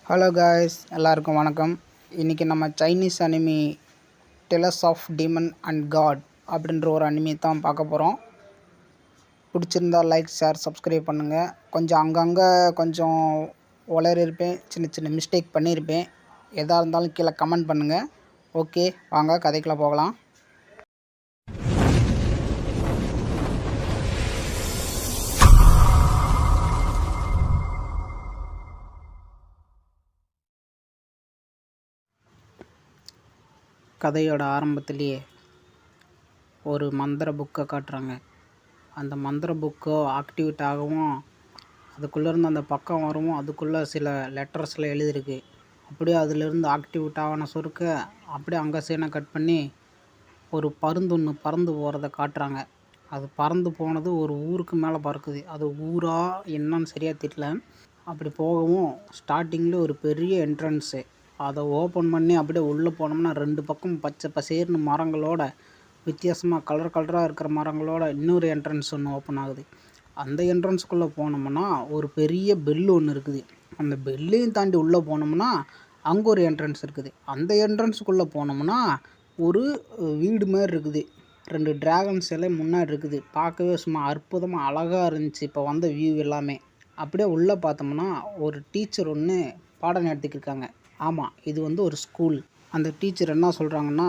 Hello guys, எல்லாருக்கும் வணக்கம். இன்றைக்கி நம்ம Chinese anime tales of demon and god அப்படின்ற ஒரு அனிமி தான் பார்க்க போகிறோம். பிடிச்சிருந்தா லைக், ஷேர், சப்ஸ்கிரைப் பண்ணுங்கள். கொஞ்சம் அங்கங்கே கொஞ்சம் இருப்பேன், சின்ன சின்ன மிஸ்டேக் பண்ணியிருப்பேன். எதாக இருந்தாலும் கீழே கமெண்ட் பண்ணுங்கள். ஓகே, வாங்க கதைக்குள்ளே போகலாம். கதையோட ஆரம்பத்திலேயே ஒரு மந்திர புக்கை காட்டுறாங்க. அந்த மந்திர புக்கோ ஆக்டிவேட் ஆகவும் அதுக்குள்ளேருந்து அந்த பக்கம் வரவும் அதுக்குள்ளே சில லெட்டர்ஸில் எழுதிருக்கு. அப்படியே அதிலிருந்து ஆக்டிவேட் ஆகின சொருக்க அப்படியே அங்கே சீனை கட் பண்ணி ஒரு பருந்து பறந்து போகிறத காட்டுறாங்க. அது பறந்து போனது ஒரு ஊருக்கு மேலே பறக்குது. அது ஊரா என்னன்னு சரியாக தெரியல. அப்படி போகவும் ஸ்டார்டிங்கில் ஒரு பெரிய என்ட்ரன்ஸு, அதை ஓப்பன் பண்ணி அப்படியே உள்ளே போனோம்னா 2 பக்கம் பச்சை பசேர்னு மரங்களோட, வித்தியாசமாக கலராக இருக்கிற மரங்களோட இன்னொரு என்ட்ரன்ஸ் ஒன்று ஓப்பன் ஆகுது. அந்த என்ட்ரன்ஸுக்குள்ளே போனோம்னா ஒரு பெரிய பெல்லு ஒன்று இருக்குது. அந்த பெல்லையும் தாண்டி உள்ளே போனோம்னா அங்கே ஒரு என்ட்ரன்ஸ் இருக்குது. அந்த என்ட்ரன்ஸுக்குள்ளே போனோம்னா ஒரு வீடு மாதிரி இருக்குது. 2 டிராகன் சிலை முன்னாடி இருக்குது. பார்க்கவே சும்மா அற்புதமாக அழகாக இருந்துச்சு இப்போ வந்த வியூ எல்லாமே. அப்படியே உள்ளே பார்த்தோம்னா ஒரு டீச்சர் ஒன்று பாடம் நடத்திக்கிட்டு இருக்காங்க. ஆமாம், இது வந்து ஒரு ஸ்கூல். அந்த டீச்சர் என்ன சொல்கிறாங்கன்னா,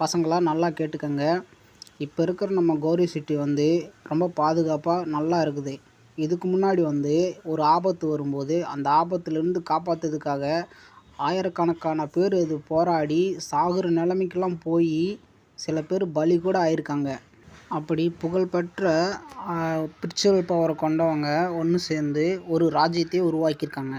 பசங்களாம் நல்லா கேட்டுக்கங்க. இப்போ இருக்கிற நம்ம கௌரி சிட்டி வந்து ரொம்ப பாதுகாப்பாக நல்லா இருக்குது. இதுக்கு முன்னாடி வந்து ஒரு ஆபத்து வரும்போது அந்த ஆபத்துலேருந்து காப்பாற்றுறதுக்காக ஆயிரக்கணக்கான பேர் இது போராடி சாகுற நிலைமைக்கெல்லாம் போய் சில பேர் பலி கூட ஆயிருக்காங்க. அப்படி புகழ்பெற்ற ஸ்பிரிச்சுவல் பவரை கொண்டவங்க ஒன்று சேர்ந்து ஒரு ராஜ்யத்தையே உருவாக்கியிருக்காங்க.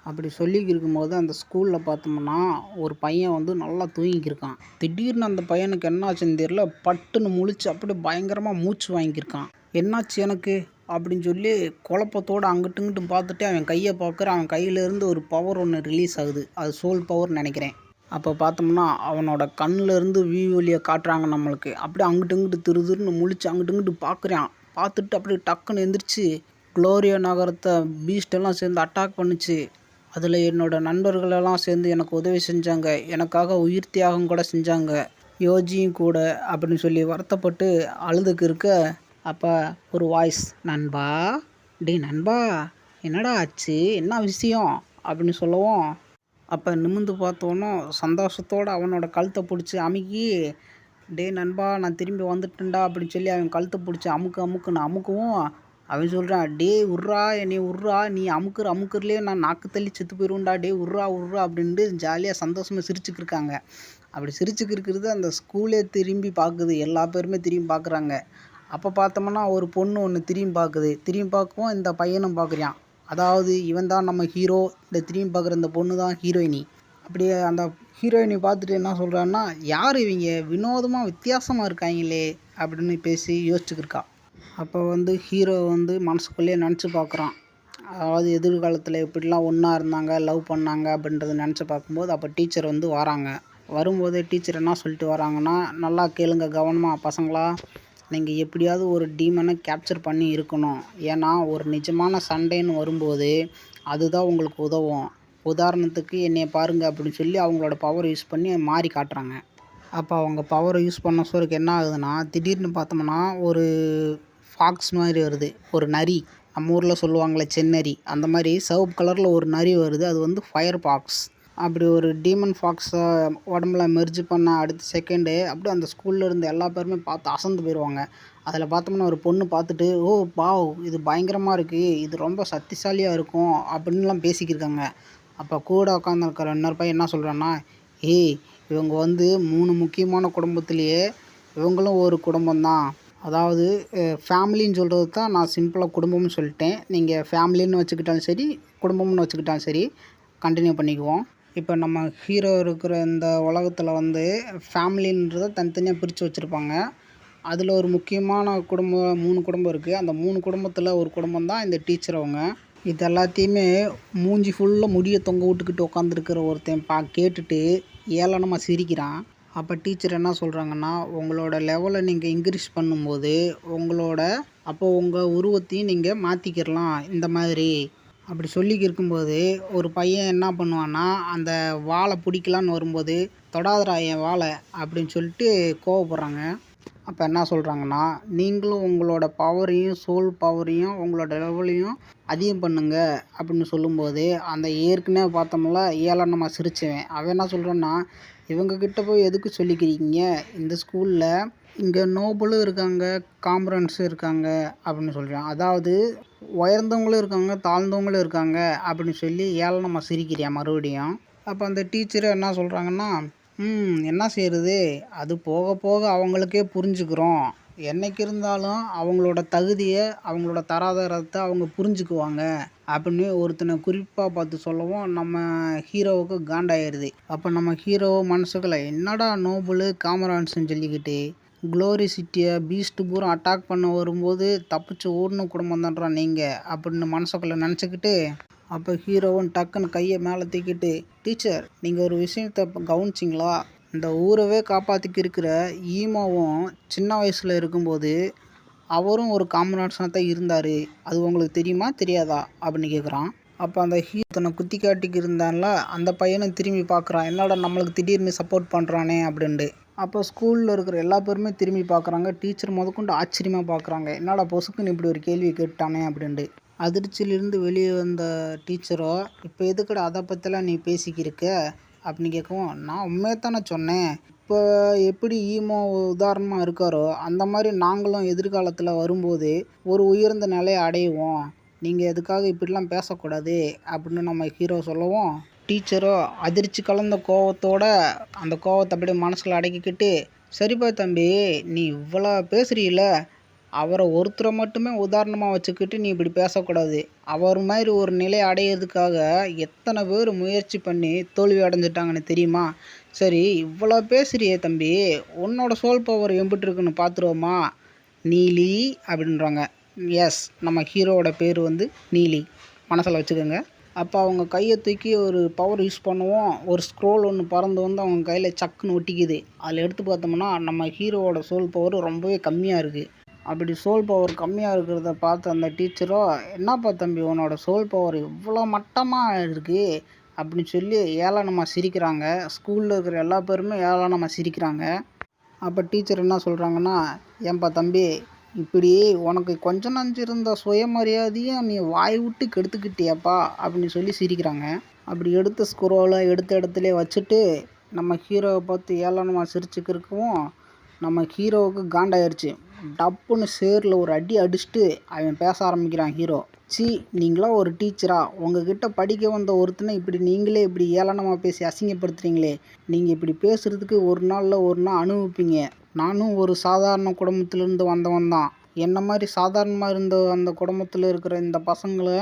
அப்படி சொல்லிக்கிருக்கும்போது அந்த ஸ்கூலில் பார்த்தோம்னா ஒரு பையன் வந்து நல்லா தூங்கிக்கிருக்கான். திடீர்னு அந்த பையனுக்கு என்னாச்சுன்னு தெரியல, பட்டுன்னு முழிச்சு அப்படியே பயங்கரமாக மூச்சு வாங்கியிருக்கான். என்னாச்சு எனக்கு அப்படின்னு சொல்லி குழப்பத்தோடு அங்கிட்டு இங்கிட்டு பார்த்துட்டு அவன் கையை பார்க்குறான். அவன் கையிலேருந்து ஒரு பவர் ஒன்று ரிலீஸ் ஆகுது. அது சோல் பவர்னு நினைக்கிறேன். அப்போ பார்த்தோம்னா அவனோட கண்ணிலேருந்து வழியை காட்டுறாங்க நம்மளுக்கு. அப்படியே அங்கிட்டு இங்கிட்டு திருன்னு முழிச்சு அங்கிட்டு இங்கிட்டு பார்க்குறான். பார்த்துட்டு அப்படியே டக்குன்னு எந்திரிச்சு குளோரியா நகரத்தை பீஸ்டெல்லாம் சேர்ந்து அட்டாக் பண்ணுச்சு. அதில் என்னோடய நண்பர்களெல்லாம் சேர்ந்து எனக்கு உதவி செஞ்சாங்க. எனக்காக உயிர் தியாகம் கூட செஞ்சாங்க, யோஜியும் கூட அப்படின்னு சொல்லி வருத்தப்பட்டு அழுதுக்கு இருக்க, அப்போ ஒரு வாய்ஸ், நண்பா, நண்பா என்னடா ஆச்சு, என்ன விஷயம் அப்படின்னு சொல்லவும், அப்போ நிமிர்ந்து பார்த்தோன்னோ சந்தோஷத்தோடு அவனோட கழுத்தை பிடிச்சி அமுக்கி, நண்பா நான் திரும்பி வந்துட்டேன்டா அப்படின்னு சொல்லி அவன் கழுத்தை பிடிச்சி அமுக்குன்னு அமுக்கவும் அவன் சொல்கிறான், உர்றா என்னை உர்றா, நீ அமுக்குறதுலேயே நான் நாக்கு தள்ளி செத்து போயிடுவேன்டா, உர்றா அப்படின்ட்டு ஜாலியாக சந்தோஷமாக சிரிச்சுக்கிருக்காங்க. அப்படி சிரிச்சுக்கிருக்கிறது அந்த ஸ்கூலே திரும்பி பார்க்குது. எல்லா பேருமே திரும்பி பார்க்குறாங்க. அப்போ பார்த்தோம்னா ஒரு பொண்ணு ஒன்று திரும்பி பார்க்குது. திரும்பி பார்க்கவும் இந்த பையனும் பார்க்குறான். அதாவது இவன் தான் நம்ம ஹீரோ, இந்த திரும்பி பார்க்குற இந்த பொண்ணு தான் ஹீரோயினி. அப்படியே அந்த ஹீரோயினி பார்த்துட்டு என்ன சொல்கிறான்னா, யார் இவங்க வினோதமாக வித்தியாசமாக இருக்காங்களே அப்படின்னு பேசி யோசிச்சுக்கிருக்கா. அப்போ வந்து ஹீரோ வந்து மனசுக்குள்ளேயே நினச்சி பார்க்குறான். அதாவது எதிர்காலத்தில் எப்படிலாம் ஒன்றா இருந்தாங்க, லவ் பண்ணாங்க அப்படின்றத நினச்சி பார்க்கும்போது அப்போ டீச்சர் வந்து வராங்க. வரும்போதே டீச்சர் என்ன சொல்லிட்டு வராங்கன்னா, நல்லா கேளுங்க கவனமாக பசங்களா, நீங்கள் எப்படியாவது ஒரு டீமனை கேப்சர் பண்ணி இருக்கணும். ஏன்னா ஒரு நிஜமான சண்டைன்னு வரும்போது அதுதான் உங்களுக்கு உதவும். உதாரணத்துக்கு என்னைய பாருங்கள் அப்படின்னு சொல்லி அவங்களோட பவர் யூஸ் பண்ணி மாறி காட்டுறாங்க. அப்போ அவங்க பவரை யூஸ் பண்ண சொல்லுக்கு என்ன ஆகுதுன்னா, திடீர்னு பார்த்தோம்னா ஒரு ஃபாக்ஸ் மாதிரி வருது. ஒரு நரி, நம்ம ஊரில் சொல்லுவாங்களே செந்நரி, அந்த மாதிரி சிவப்பு கலரில் ஒரு நரி வருது. அது வந்து ஃபயர் ஃபாக்ஸ். அப்படி ஒரு டீமன் ஃபாக்ஸை உடம்புல மெர்ஜ் பண்ண அடுத்த செகண்டே அப்படியே அந்த ஸ்கூலில் இருந்த எல்லா பேருமே பார்த்து அசந்து போயிடுவாங்க. அதில் பார்த்தோம்னா ஒரு பொண்ணு பார்த்துட்டு, ஓ பாவ், இது பயங்கரமாக இருக்குது, இது ரொம்ப சக்திசாலியாக இருக்கும் அப்படின்லாம் பேசிக்கிருக்காங்க. அப்போ கூட உட்காந்துருக்கிற இன்னொரு பையன் என்ன சொல்கிறான்னா, இவங்க வந்து 3 முக்கியமான குடும்பத்திலேயே இவங்களும் ஒரு குடும்பம்தான். அதாவது ஃபேமிலின்னு சொல்கிறது தான் நான் சிம்பிளாக குடும்பம்னு சொல்லிட்டேன். நீங்கள் ஃபேமிலின்னு வச்சுக்கிட்டாலும் சரி, குடும்பம்னு வச்சுக்கிட்டாலும் சரி, கண்டினியூ பண்ணிக்குவோம். இப்போ நம்ம ஹீரோ இருக்கிற இந்த உலகத்தில் வந்து ஃபேமிலின்றதை தனித்தனியாக பிரித்து வச்சுருப்பாங்க. அதில் ஒரு முக்கியமான குடும்பம் 3 குடும்பம் இருக்குது. அந்த 3 குடும்பத்தில் ஒரு குடும்பம் தான் இந்த டீச்சர் அவங்க. இது எல்லாத்தையுமே மூஞ்சி ஃபுல்லாக முடியை தொங்க விட்டுக்கிட்டு உட்காந்துருக்கிற ஒருத்தன் கேட்டுட்டு ஏளனமாக சிரிக்கிறான். அப்போ டீச்சர் என்ன சொல்கிறாங்கன்னா, உங்களோட லெவலை நீங்கள் இன்க்ரீஸ் பண்ணும்போது உங்கள் உருவத்தையும் நீங்கள் மாற்றிக்கிடலாம். இந்த மாதிரி அப்படி சொல்லிக்கி இருக்கும்போது ஒரு பையன் என்ன பண்ணுவான்னா, அந்த வாலை பிடிக்கலான்னு வரும்போது, "தொடாதடா என் வாலை" அப்படின்னு சொல்லிட்டு கோவப்படுறாங்க. அப்போ என்ன சொல்கிறாங்கன்னா, நீங்களும் உங்களோட பவரையும் சோல் பவரையும் உங்களோட லெவலையும் அதிகம் பண்ணுங்க அப்படின்னு சொல்லும்போது, அந்த ஏற்கனவே பார்த்தோம்ல ஏளனமா சிரிச்சவன் அவன் என்ன சொல்கிறான்னா, இவங்கக்கிட்ட போய் எதுக்கு சொல்லிக்கிறீங்க, இந்த ஸ்கூலில் இங்கே நோபலும் இருக்காங்க, காம்ரன்ஸும் இருக்காங்க அப்படின்னு சொல்கிறான். அதாவது உயர்ந்தவங்களும் இருக்காங்க, தாழ்ந்தவங்களும் இருக்காங்க அப்படின்னு சொல்லி ஏளனமாக சிரிக்கிறியான் மறுபடியும். அப்போ அந்த டீச்சரு என்ன சொல்கிறாங்கன்னா, என்ன செய்கிறது, அது போக போக அவங்களுக்கே புரிஞ்சுக்கிறோம். என்னைக்கு இருந்தாலும் அவங்களோட தகுதியை, அவங்களோட தராதரத்தை அவங்க புரிஞ்சுக்குவாங்க அப்படின்னு ஒருத்தனை குறிப்பாக பார்த்து சொல்லவும் நம்ம ஹீரோவுக்கு காண்டாயிருது. அப்போ நம்ம ஹீரோ மனசுக்குள்ள என்னடா நோபலு காமரான்ஸ்ன்னு சொல்லிக்கிட்டு க்ளோரி சிட்டியை பீஸ்ட் பூரா அட்டாக் பண்ண வரும்போது தப்பிச்சு ஓடின குடும்பம் தான்றா நீங்கள் அப்படின்னு மனசுக்குள்ளே நினச்சிக்கிட்டு, அப்போ ஹீரோவும் டக்குன்னு கையை மேலே தூக்கிட்டு, டீச்சர் நீங்கள் ஒரு விஷயத்தை கவனிச்சிங்களா, இந்த ஊரவே காப்பாற்றிக்கு இருக்கிற ஈமாவும் சின்ன வயசில் இருக்கும்போது அவரும் ஒரு காமரான்ஸாக தான் இருந்தார், அது உங்களுக்கு தெரியுமா தெரியாதா அப்படின்னு கேட்குறான். அப்போ அந்த ஹீரோ தன்னை குத்தி காட்டிக்கு இருந்தான்ல அந்த பையனும் திரும்பி பார்க்குறான், என்னடா நம்மளுக்கு திடீர்னு சப்போர்ட் பண்ணுறானே அப்படின்ட்டு. அப்போ ஸ்கூலில் இருக்கிற எல்லா பேருமே திரும்பி பார்க்குறாங்க, டீச்சர் முதற்கொண்டு ஆச்சரியமாக பார்க்குறாங்க, என்னடா பொசுக்குன்னு இப்படி ஒரு கேள்வி கேட்டானே அப்படின்ட்டு. அதிர்ச்சியிலிருந்து வெளியே வந்த டீச்சரோ, இப்போ எதுக்குடா அதை பற்றிலாம் நீ பேசிக்கிருக்க அப்படின்னு கேட்கவும், நான் உண்மையை தானே சொன்னேன், இப்போ எப்படி ஈமோ உதாரணமாக இருக்காரோ அந்த மாதிரி நாங்களும் எதிர்காலத்தில் வரும்போது ஒரு உயர்ந்த நிலையை அடைவோம், நீங்கள் எதுக்காக இப்படிலாம் பேசக்கூடாது அப்படின்னு நம்ம ஹீரோ சொல்லவும், டீச்சரோ அதிர்ச்சி கலந்த கோவத்தோட அந்த கோவத்தை அப்படியே மனசில் அடக்கிக்கிட்டு, சரிப்பா தம்பி, நீ இவ்வளோ பேசுகிறீல, அவரை ஒருத்தரை மட்டுமே உதாரணமாக வச்சுக்கிட்டு நீ இப்படி பேசக்கூடாது, அவர் மாதிரி ஒரு நிலை அடையிறதுக்காக எத்தனை பேர் முயற்சி பண்ணி தோல்வி அடைஞ்சிட்டாங்கன்னு தெரியுமா, சரி இவ்வளோ பேசுகிறியே தம்பி, உன்னோட சோல் பவர் எம்பிட்டு இருக்குன்னு பார்த்துருவோமா, நீலி அப்படின்றாங்க. எஸ், நம்ம ஹீரோவோட பேர் வந்து நீலி, மனசில் வச்சுக்கோங்க. அப்போ அவங்க கையை தூக்கி ஒரு பவர் யூஸ் பண்ணுவோம், ஒரு ஸ்க்ரோல் ஒன்று பறந்து வந்து அவங்க கையில் சக்குன்னு ஒட்டிக்குது. அதில் எடுத்து பார்த்தோம்னா நம்ம ஹீரோவோட சோல் பவர் ரொம்பவே கம்மியாக இருக்குது. அப்படி சோல் பவர் கம்மியாக இருக்கிறத பார்த்து அந்த டீச்சரோ, என்னப்பா தம்பி உன்னோட சோல் பவர் இவ்வளோ மட்டமாக இருக்குது அப்படின்னு சொல்லி ஏளனமாக சிரிக்கிறாங்க. ஸ்கூலில் இருக்கிற எல்லா பேருமே ஏளனமாக சிரிக்கிறாங்க. அப்போ டீச்சர் என்ன சொல்கிறாங்கன்னா, ஏன்பா தம்பி, இப்படி உனக்கு கொஞ்சம் நஞ்சு இருந்த சுயமரியாதையும் நீ வாய் விட்டு கெடுத்துக்கிட்டியாப்பா அப்படின்னு சொல்லி சிரிக்கிறாங்க. அப்படி எடுத்த ஸ்க்ரோலை எடுத்த இடத்துல வச்சுட்டு நம்ம ஹீரோவை பார்த்து ஏளனமாக சிரிச்சுக்கிருக்கவும் நம்ம ஹீரோவுக்கு காண்டாயிருச்சு. டப்புன்னு சேரில் ஒரு அடி அடிச்சுட்டு அவன் பேச ஆரம்பிக்கிறான் ஹீரோ. சி, நீங்களாம் ஒரு டீச்சரா, உங்ககிட்ட படிக்க வந்த ஒருத்தனை இப்படி நீங்களே இப்படி ஏளனமாக பேசி அசிங்கப்படுத்துறீங்களே, நீங்கள் இப்படி பேசுகிறதுக்கு ஒரு நாளில் ஒரு நாள் அனுபவிப்பீங்க. நானும் ஒரு சாதாரண குடும்பத்திலேருந்து வந்தவன் தான், என்ன மாதிரி சாதாரணமாக இருந்த அந்த குடும்பத்தில் இருக்கிற இந்த பசங்களை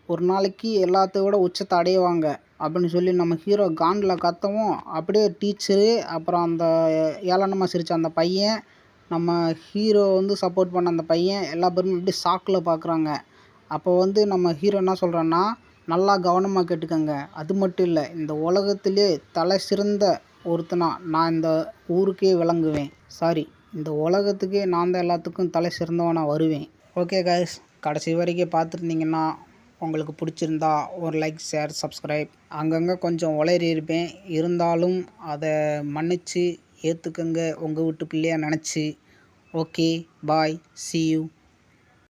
ஒரு நாளைக்கு எல்லாத்தையும் விட உச்சத்தை அடைவாங்க அப்படின்னு சொல்லி நம்ம ஹீரோ காண்டில் கத்தவும், அப்படியே டீச்சரு அப்புறம் அந்த ஏளனமாக சிரித்த அந்த பையன், நம்ம ஹீரோ வந்து சப்போர்ட் பண்ண அந்த பையன் எல்லா பேருமே அப்படியே ஷாக்கில் பார்க்குறாங்க. அப்போ வந்து நம்ம ஹீரோ என்ன சொல்கிறான்னா, நல்லா கவனமாக கேட்டுக்கோங்க, அது மட்டும் இல்லை, இந்த உலகத்திலே தலை சிறந்த ஒருத்தனா நான் இந்த ஊருக்கே விளங்குவேன், சாரி இந்த உலகத்துக்கே நான் தான் எல்லாத்துக்கும் தலை சிறந்தவனாக வருவேன். ஓகே கைஸ், கடைசி வரைக்கும் பார்த்துருந்தீங்கன்னா உங்களுக்கு பிடிச்சிருந்தா ஒரு லைக், ஷேர், சப்ஸ்கிரைப். அங்கங்கே கொஞ்சம் உளறி இருப்பேன், இருந்தாலும் அதை மன்னிச்சு ஏற்றுக்கங்க உங்கள் வீட்டு பிள்ளையாக நினச்சி. Okay, bye, see you.